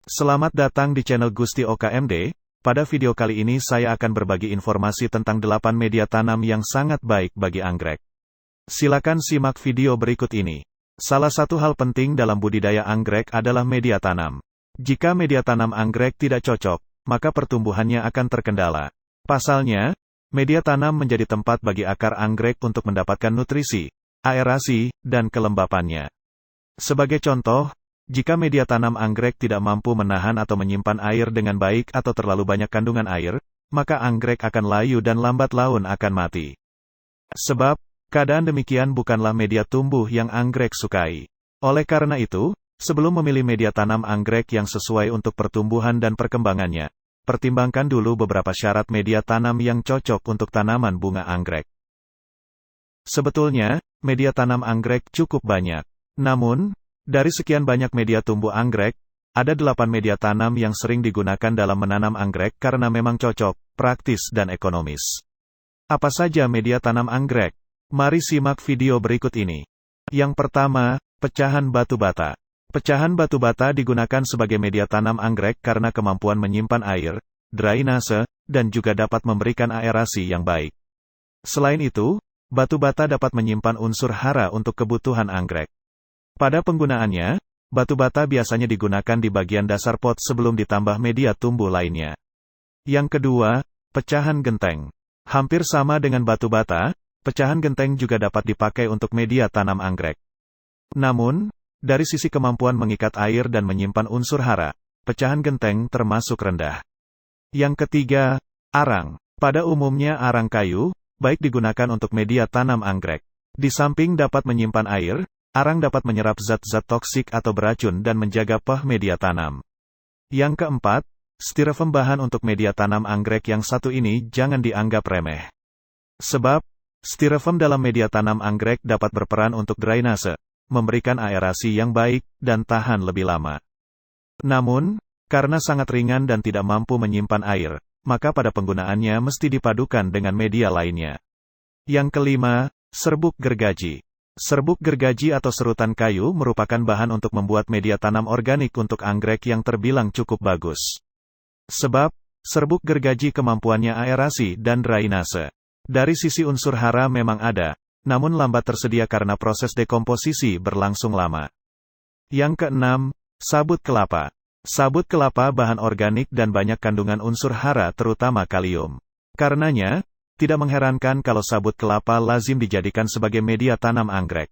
Selamat datang di channel Gusti Oka MD. Pada video kali ini saya akan berbagi informasi tentang 8 media tanam yang sangat baik bagi anggrek. Silakan simak video berikut ini. Salah satu hal penting dalam budidaya anggrek adalah media tanam. Jika media tanam anggrek tidak cocok, maka pertumbuhannya akan terkendala. Pasalnya, media tanam menjadi tempat bagi akar anggrek untuk mendapatkan nutrisi, aerasi, dan kelembapannya. Sebagai contoh, jika media tanam anggrek tidak mampu menahan atau menyimpan air dengan baik atau terlalu banyak kandungan air, maka anggrek akan layu dan lambat laun akan mati. Sebab, keadaan demikian bukanlah media tumbuh yang anggrek sukai. Oleh karena itu, sebelum memilih media tanam anggrek yang sesuai untuk pertumbuhan dan perkembangannya, pertimbangkan dulu beberapa syarat media tanam yang cocok untuk tanaman bunga anggrek. Sebetulnya, media tanam anggrek cukup banyak. Namun, dari sekian banyak media tumbuh anggrek, ada 8 media tanam yang sering digunakan dalam menanam anggrek karena memang cocok, praktis dan ekonomis. Apa saja media tanam anggrek? Mari simak video berikut ini. Yang pertama, pecahan batu bata. Pecahan batu bata digunakan sebagai media tanam anggrek karena kemampuan menyimpan air, drainase, dan juga dapat memberikan aerasi yang baik. Selain itu, batu bata dapat menyimpan unsur hara untuk kebutuhan anggrek. Pada penggunaannya, batu bata biasanya digunakan di bagian dasar pot sebelum ditambah media tumbuh lainnya. Yang kedua, pecahan genteng. Hampir sama dengan batu bata, pecahan genteng juga dapat dipakai untuk media tanam anggrek. Namun, dari sisi kemampuan mengikat air dan menyimpan unsur hara, pecahan genteng termasuk rendah. Yang ketiga, arang. Pada umumnya arang kayu, baik digunakan untuk media tanam anggrek. Di samping dapat menyimpan air, arang dapat menyerap zat-zat toksik atau beracun dan menjaga pH media tanam. Yang keempat, styrofoam bahan untuk media tanam anggrek yang satu ini jangan dianggap remeh. Sebab, styrofoam dalam media tanam anggrek dapat berperan untuk drainase, memberikan aerasi yang baik, dan tahan lebih lama. Namun, karena sangat ringan dan tidak mampu menyimpan air, maka pada penggunaannya mesti dipadukan dengan media lainnya. Yang kelima, serbuk gergaji. Serbuk gergaji atau serutan kayu merupakan bahan untuk membuat media tanam organik untuk anggrek yang terbilang cukup bagus. Sebab, serbuk gergaji kemampuannya aerasi dan drainase. Dari sisi unsur hara memang ada, namun lambat tersedia karena proses dekomposisi berlangsung lama. Yang keenam, sabut kelapa. Sabut kelapa bahan organik dan banyak kandungan unsur hara terutama kalium. Karenanya, tidak mengherankan kalau sabut kelapa lazim dijadikan sebagai media tanam anggrek.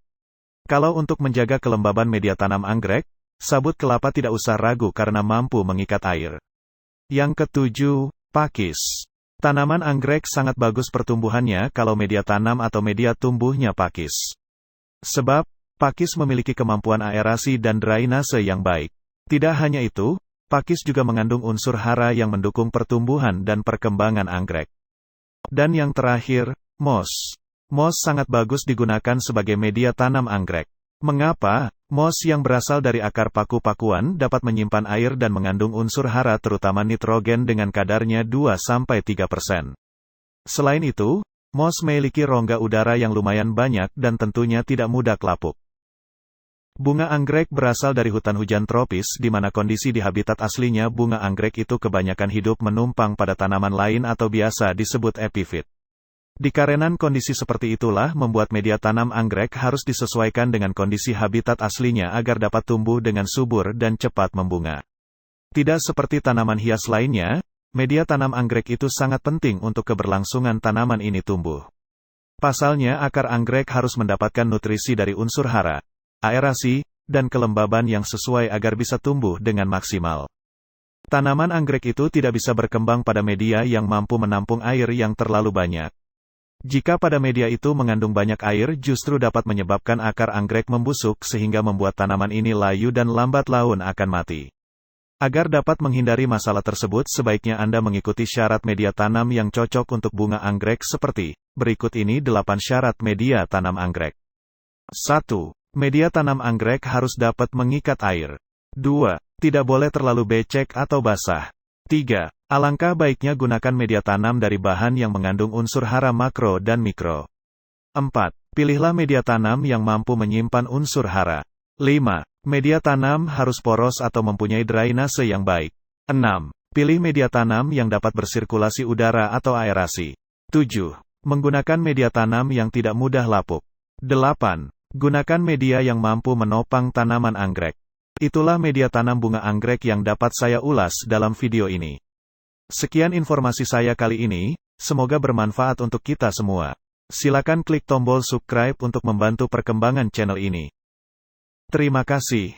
Kalau untuk menjaga kelembaban media tanam anggrek, sabut kelapa tidak usah ragu karena mampu mengikat air. Yang ketujuh, pakis. Tanaman anggrek sangat bagus pertumbuhannya kalau media tanam atau media tumbuhnya pakis. Sebab, pakis memiliki kemampuan aerasi dan drainase yang baik. Tidak hanya itu, pakis juga mengandung unsur hara yang mendukung pertumbuhan dan perkembangan anggrek. Dan yang terakhir, moss. Moss sangat bagus digunakan sebagai media tanam anggrek. Mengapa? Moss yang berasal dari akar paku-pakuan dapat menyimpan air dan mengandung unsur hara terutama nitrogen dengan kadarnya 2-3%. Selain itu, moss memiliki rongga udara yang lumayan banyak dan tentunya tidak mudah lapuk. Bunga anggrek berasal dari hutan hujan tropis di mana kondisi di habitat aslinya bunga anggrek itu kebanyakan hidup menumpang pada tanaman lain atau biasa disebut epifit. Dikarenakan kondisi seperti itulah membuat media tanam anggrek harus disesuaikan dengan kondisi habitat aslinya agar dapat tumbuh dengan subur dan cepat membunga. Tidak seperti tanaman hias lainnya, media tanam anggrek itu sangat penting untuk keberlangsungan tanaman ini tumbuh. Pasalnya akar anggrek harus mendapatkan nutrisi dari unsur hara, aerasi, dan kelembaban yang sesuai agar bisa tumbuh dengan maksimal. Tanaman anggrek itu tidak bisa berkembang pada media yang mampu menampung air yang terlalu banyak. Jika pada media itu mengandung banyak air justru dapat menyebabkan akar anggrek membusuk sehingga membuat tanaman ini layu dan lambat laun akan mati. Agar dapat menghindari masalah tersebut sebaiknya Anda mengikuti syarat media tanam yang cocok untuk bunga anggrek seperti berikut ini 8 syarat media tanam anggrek. 1. Media tanam anggrek harus dapat mengikat air. 2. Tidak boleh terlalu becek atau basah. 3. Alangkah baiknya gunakan media tanam dari bahan yang mengandung unsur hara makro dan mikro. 4. Pilihlah media tanam yang mampu menyimpan unsur hara. 5. Media tanam harus poros atau mempunyai drainase yang baik. 6. Pilih media tanam yang dapat bersirkulasi udara atau aerasi. 7. Menggunakan media tanam yang tidak mudah lapuk. 8. Gunakan media yang mampu menopang tanaman anggrek. Itulah media tanam bunga anggrek yang dapat saya ulas dalam video ini. Sekian informasi saya kali ini, semoga bermanfaat untuk kita semua. Silakan klik tombol subscribe untuk membantu perkembangan channel ini. Terima kasih.